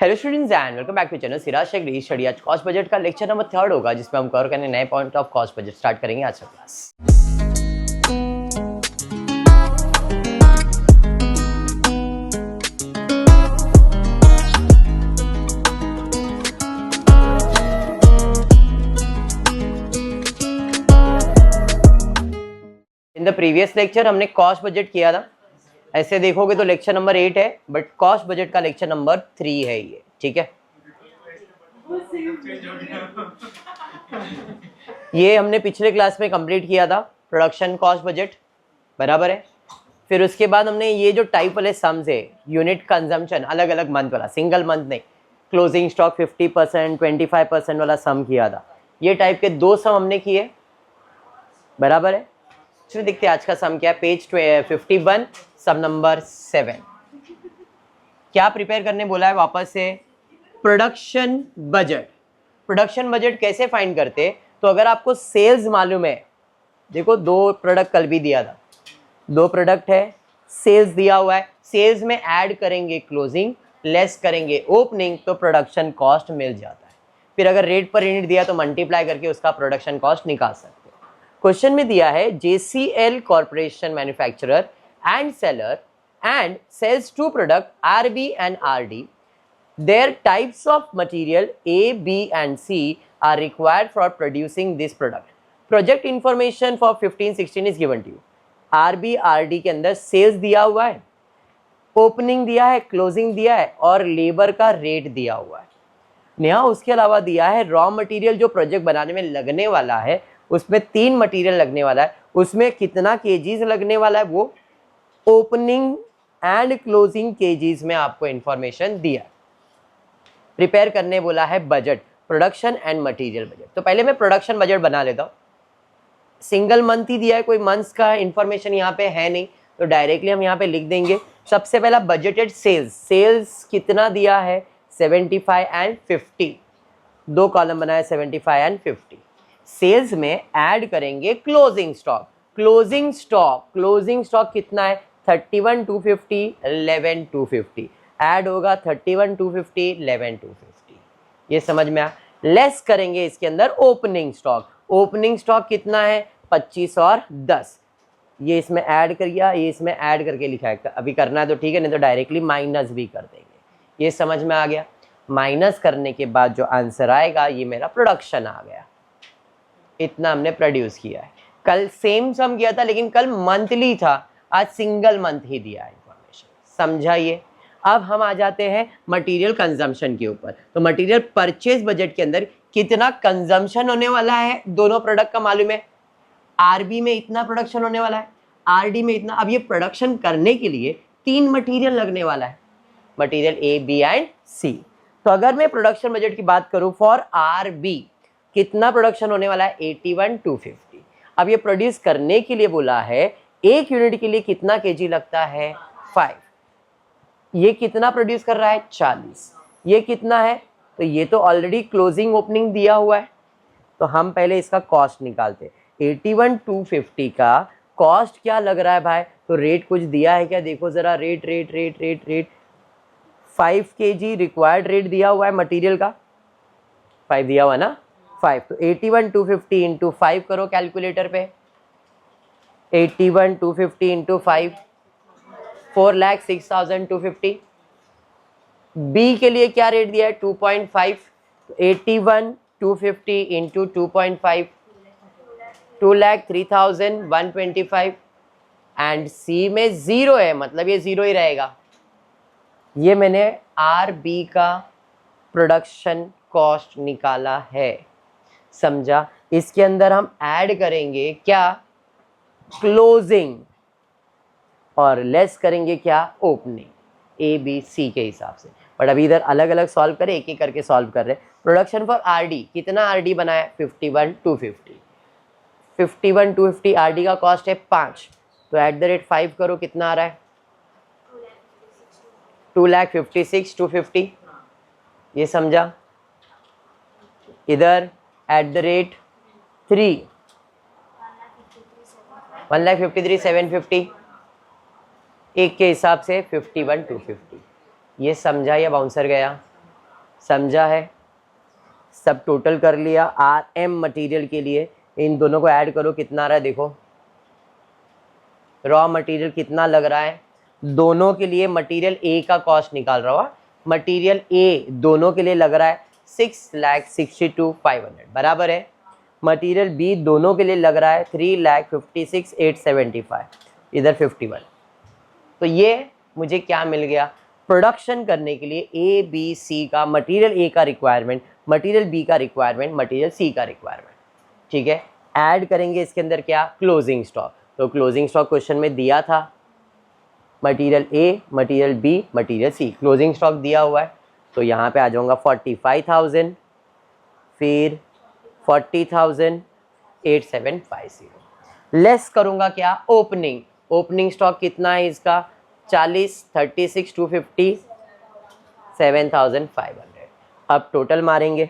Hello students and welcome back to channel Siraj Shaikh study. आज cost budget का lecture number 3 होगा जिसमें हम कवर करने नए point of cost budget start करेंगे आज का class. In the previous lecture हमने कॉस्ट बजट किया था। ऐसे देखोगे तो लेक्चर नंबर 8 है, बट कॉस्ट बजट का लेक्चर नंबर 3 है ये, ठीक है। ये हमने पिछले क्लास में कंप्लीट किया था, प्रोडक्शन कॉस्ट बजट, बराबर है। फिर उसके बाद हमने ये जो टाइप वाले सम्स है, यूनिट कंजम्पशन, अलग अलग मंथ वाला, सिंगल मंथ नहीं, क्लोजिंग स्टॉक 50%, 25% वाला सम किया था। ये टाइप के 2 सम हमने किए, बराबर है। चलिए देखते हैं आज का सम क्या है। पेज 51 सम नंबर 7। क्या प्रिपेयर करने बोला है वापस से? Production budget. प्रोडक्शन बजट कैसे फाइंड करते? तो अगर आपको सेल्स मालूम है, देखो 2 प्रोडक्ट कल भी दिया था, 2 प्रोडक्ट है, सेल्स दिया हुआ है, सेल्स में ऐड करेंगे क्लोजिंग, लेस करेंगे ओपनिंग, तो प्रोडक्शन कॉस्ट मिल जाता है। फिर अगर रेट पर यूनिट दिया तो मल्टीप्लाई करके उसका प्रोडक्शन कॉस्ट निकाल सकते हैं। क्वेश्चन में दिया है JCL corporation manufacturer and seller and sells 2 products RB and RD. Their types of material A, B and C are required for producing this product. Project information for 15-16 is given to you. RB, RD के अंदर sales दिया हुआ है, opening दिया है, closing दिया है और लेबर का रेट दिया हुआ है। यहाँ उसके अलावा दिया है रॉ मटेरियल जो प्रोजेक्ट बनाने में लगने वाला है, उसमें 3 मटेरियल लगने वाला है, उसमें कितना केजीज लगने वाला है वो ओपनिंग एंड क्लोजिंग केजीज में आपको इंफॉर्मेशन दिया। प्रिपेयर करने बोला है budget, production and material budget. तो पहले मैं प्रोडक्शन बजट बना लेता हूँ। सिंगल मंथ ही दिया है, कोई मंथ्स का इंफॉर्मेशन यहाँ पे है नहीं, तो डायरेक्टली हम यहाँ पे लिख देंगे। सबसे पहला बजटेड सेल्स, सेल्स कितना दिया है? 75 एंड 50, 2 कॉलम बनाए, 75 एंड 50। सेल्स में ऐड करेंगे क्लोजिंग स्टॉक, क्लोजिंग स्टॉक कितना है? 31,250, 11,250 ऐड होगा, 31,250, 11,250। ये समझ में आया। लेस करेंगे इसके अंदर ओपनिंग स्टॉक कितना है? 25 और 10। ये इसमें ऐड कर गया, ये इसमें ऐड करके लिखा है। अभी करना है तो ठीक है, नहीं तो डायरेक्टली माइनस भी कर देंगे। ये समझ में आ गया। माइनस करने के बाद जो आंसर आएगा ये मेरा प्रोडक्शन आ गया। इतना हमने प्रोड्यूस किया है। कल सेम सम किया था लेकिन कल मंथली था, आज सिंगल मंथ ही दिया है इंफॉर्मेशन, समझाइए। अब हम आ जाते हैं मटेरियल कंजम्पशन के ऊपर। तो मटेरियल परचेज बजट के अंदर कितना कंजम्पशन होने वाला है, दोनों प्रोडक्ट का मालूम है। आरबी में इतना प्रोडक्शन होने वाला है, आरडी में इतना। अब ये प्रोडक्शन करने के लिए 3 मटेरियल लगने वाला है, मटेरियल ए, बी एंड सी। तो अगर मैं प्रोडक्शन बजट की बात करूं फॉर आरबी, कितना प्रोडक्शन होने वाला है? 81,250। अब ये प्रोड्यूस करने के लिए बोला है, एक यूनिट के लिए कितना केजी लगता है? 5। ये कितना प्रोड्यूस कर रहा है? 40। ये कितना है? तो ये तो ऑलरेडी क्लोजिंग ओपनिंग दिया हुआ है, तो हम पहले इसका कॉस्ट निकालते हैं। 81,250 का कॉस्ट क्या लग रहा है भाई? तो रेट कुछ दिया है क्या? देखो जरा, रेट 5 kg रिक्वायर्ड रेट दिया हुआ है मटेरियल का, 5 दिया हुआ है ना, 5। तो 81,250 इंटू 5 करो कैलकुलेटर पे। 81,250 इंटू 5, 4,06,250। बी के लिए क्या रेट दिया है? 2.5। 81,250 इंटू 2.5, 2,03,125। एंड सी में 0 है, मतलब ये 0 ही रहेगा। ये मैंने आर बी का प्रोडक्शन कॉस्ट निकाला है, समझा। इसके अंदर हम ऐड करेंगे क्या? क्लोजिंग, और लेस करेंगे क्या? ओपनिंग, ए बी सी के हिसाब से। बट अभी इधर अलग अलग सॉल्व करें, एक एक करके सॉल्व कर रहे हैं। प्रोडक्शन फॉर आरडी, कितना आरडी बनाया? 51,250। 51,250 आरडी का कॉस्ट है 5, तो एट द रेट 5 करो, कितना आ रहा है? 2,56,250। ये समझा। इधर एट द रेट 3, 1,53,750। एक के हिसाब से 51,250। ये समझा या बाउंसर गया? समझा है? सब टोटल कर लिया। आर एम मटीरियल के लिए इन दोनों को ऐड करो, कितना आ रहा है देखो। रॉ मटेरियल कितना लग रहा है, दोनों के लिए मटेरियल ए का कॉस्ट निकाल रहा हूँ। मटेरियल ए दोनों के लिए लग रहा है 6,62,500 बराबर है। मटेरियल बी दोनों के लिए लग रहा है 3,56,875, इधर 51। तो ये मुझे क्या मिल गया, प्रोडक्शन करने के लिए ए बी सी का, मटेरियल ए का रिक्वायरमेंट, मटेरियल बी का रिक्वायरमेंट, मटेरियल सी का रिक्वायरमेंट। ठीक है, ऐड करेंगे इसके अंदर क्या, क्लोजिंग स्टॉक। तो क्लोजिंग स्टॉक क्वेश्चन में दिया था, material A, material B, material C, closing stock दिया हुआ है। तो यहाँ पे आ जाऊंगा 45,000, फिर 40,8750। लेस करूंगा क्या, ओपनिंग। ओपनिंग स्टॉक कितना है इसका, 40, 36, 250, 7,500। अब टोटल मारेंगे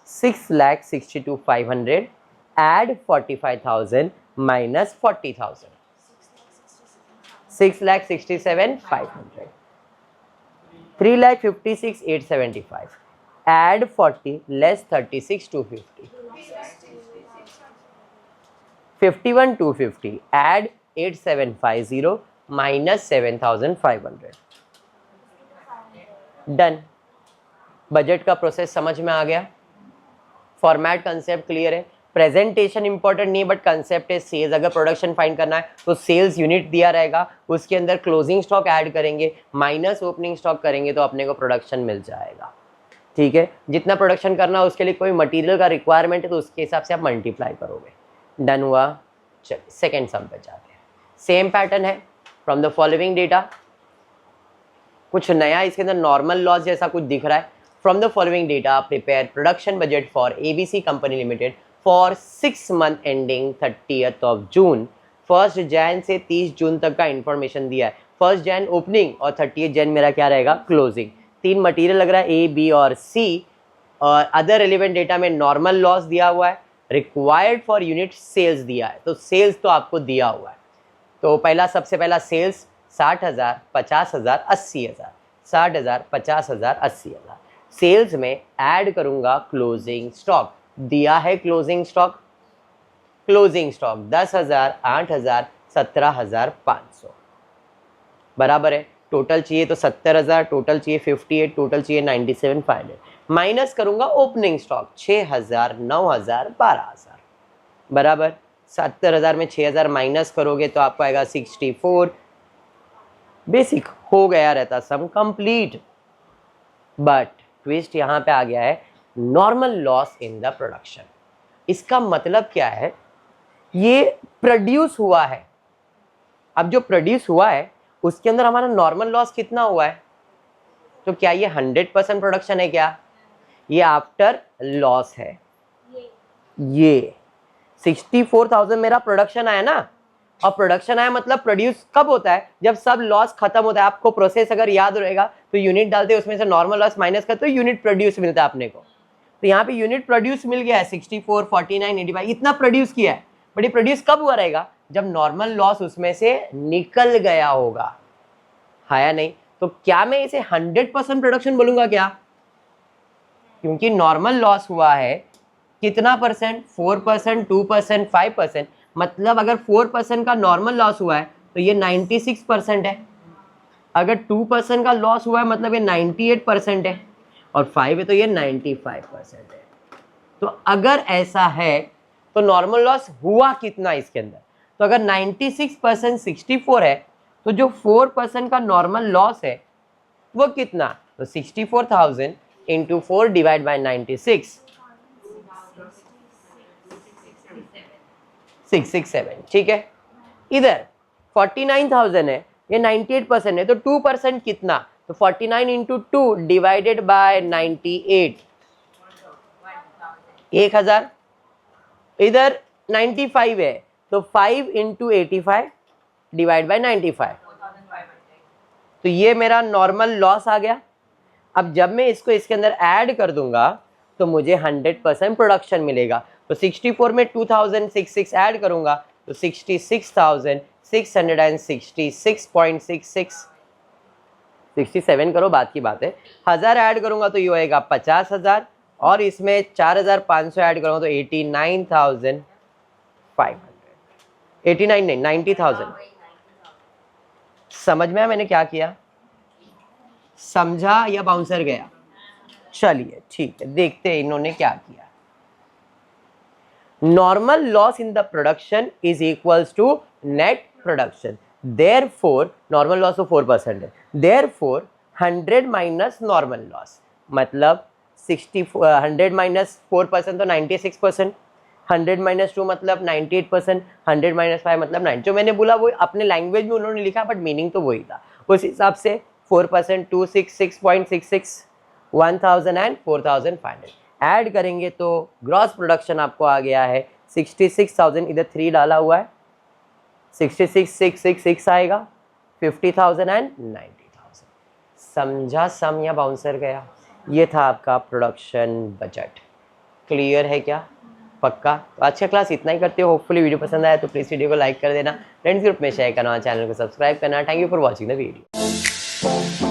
6,62,500 add 45,000 minus 40,000, 6,67,500, 3,56,875 add 40 less 36,250, 51,250 add 8,750 minus 7,500। Done. Budget का प्रोसेस समझ में आ गया, फॉर्मेट कंसेप्ट क्लियर है। प्रेजेंटेशन इंपॉर्टेंट नहीं है बट कंसेप्ट है सेल्स। अगर प्रोडक्शन फाइंड करना है तो सेल्स यूनिट दिया रहेगा, उसके अंदर क्लोजिंग स्टॉक ऐड करेंगे माइनस ओपनिंग स्टॉक करेंगे तो अपने को प्रोडक्शन मिल जाएगा। ठीक है, जितना प्रोडक्शन करना है उसके लिए कोई मटेरियल का रिक्वायरमेंट है तो उसके हिसाब से आप मल्टीप्लाई करोगे। डन हुआ। चलिए सेकेंड सम पे जाते हैं। सेम पैटर्न है, फ्रॉम द फॉलोइंग डेटा। कुछ नया इसके अंदर नॉर्मल लॉस जैसा कुछ दिख रहा है। From the following data prepare production budget for ABC company limited for 6 month ending 30th of June। 1 Jain से 30 जून तक का इंफॉर्मेशन दिया है। 1 जैन ओपनिंग और 30 जैन मेरा क्या रहेगा, क्लोजिंग। 3 मटेरियल लग रहा है ए बी और सी, और अदर रिलेवेंट डेटा में नॉर्मल लॉस दिया हुआ है, रिक्वायर्ड फॉर यूनिट सेल्स दिया है। तो सेल्स तो आपको दिया हुआ है। तो पहला सबसे पहला सेल्स 60,000, 50,000, 80,000, 60,000, 50,000, 80,000। सेल्स में ऐड करूंगा क्लोजिंग स्टॉक, दिया है क्लोजिंग स्टॉक। क्लोजिंग स्टॉक 10,000, 8,000, 17,500 बराबर है। टोटल चाहिए तो 70,000, टोटल चाहिए 58, टोटल चाहिए 97,500। माइनस करूंगा ओपनिंग स्टॉक 6,000, 9,000, 12,000 बराबर। 70,000 में 6,000 माइनस करोगे तो आपको आएगा 64। बेसिक हो गया रहता सम कंप्लीट, बट ट्विस्ट यहां पे आ गया है, normal loss in the production. इसका मतलब क्या है, ये प्रोड्यूस हुआ है। अब जो प्रोड्यूस हुआ है उसके अंदर हमारा नॉर्मल लॉस कितना हुआ है, तो क्या ये 100% प्रोडक्शन है, क्या ये आफ्टर लॉस है। ये 64,000 मेरा प्रोडक्शन आया ना, और प्रोडक्शन आया मतलब प्रोड्यूस कब होता है, जब सब लॉस खत्म होता है। आपको प्रोसेस अगर याद रहेगा तो यूनिट डालते हैं, उसमें से नॉर्मल लॉस माइनस करते हो, यूनिट प्रोड्यूस मिलता है अपने को। तो यहाँ पे यूनिट प्रोड्यूस मिल गया है 64, 49, 85, इतना प्रोड्यूस किया है। बट ये प्रोड्यूस कब हुआ रहेगा, जब नॉर्मल लॉस उसमें से निकल गया होगा, है या नहीं। तो क्या मैं इसे 100% प्रोडक्शन बोलूंगा क्या, क्योंकि नॉर्मल लॉस हुआ है कितना परसेंट, 4%, 2%, 5%। मतलब अगर 4% का नॉर्मल लॉस हुआ है तो ये 96% है। अगर 2% का लॉस हुआ है मतलब ये 98% है, और 5 है तो ये 95% है। तो अगर ऐसा है तो नॉर्मल लॉस हुआ कितना इसके अंदर, तो अगर 96% 64 है तो जो 4% का नॉर्मल लॉस है वो कितना, तो 64,000 इंटू 4 डिवाइड बाई 96, 667। ठीक है, इधर 49,000 है, ये 98% है, तो 2% कितना, तो 49 इंटू 2 डिवाइडेड बाय 98, 1,000। इधर 95 है तो 5 इंटू 85 डिवाइड बाय 95, तो ये मेरा नॉर्मल लॉस आ गया। अब जब मैं इसको इसके अंदर ऐड कर दूंगा तो मुझे 100% प्रोडक्शन मिलेगा। तो 64 में 2066 ऐड करूंगा तो 66,666.66 67 करो, बात की बात है। 1000 ऐड करूंगा तो ये होएगा 50,000, और इसमें 4500 ऐड करूंगा तो 89,500, 89 नहीं 90,000। समझ में आया मैंने क्या किया? समझा या बाउंसर गया? चलिए ठीक है, देखते हैं इन्होंने क्या किया। Normal loss in the production is equals to net production, therefore normal loss तो 4% है, देयरफॉर 100 माइनस नॉर्मल लॉस मतलब 100 माइनस 4% तो 96%, 100 माइनस 2 मतलब 98%, 100 माइनस 5 मतलब 9। जो मैंने बोला वो अपने लैंग्वेज में उन्होंने लिखा, बट मीनिंग तो वही था। उस हिसाब से 4% 266.66, 1000 एंड 4500 ऐड करेंगे तो ग्रॉस प्रोडक्शन आपको आ गया है 66,000। इधर 3 डाला हुआ है, 66,666 आएगा, 50,000 एंड 90,000। समझा सम या बाउंसर गया? ये था आपका प्रोडक्शन बजट। क्लियर है क्या? पक्का? तो आज का क्लास इतना ही करते हो। होपफुली वीडियो पसंद आया तो प्लीज़ वीडियो को लाइक कर देना, फ्रेंड्स ग्रुप में शेयर करना, चैनल को सब्सक्राइब करना। Thank you for watching the video.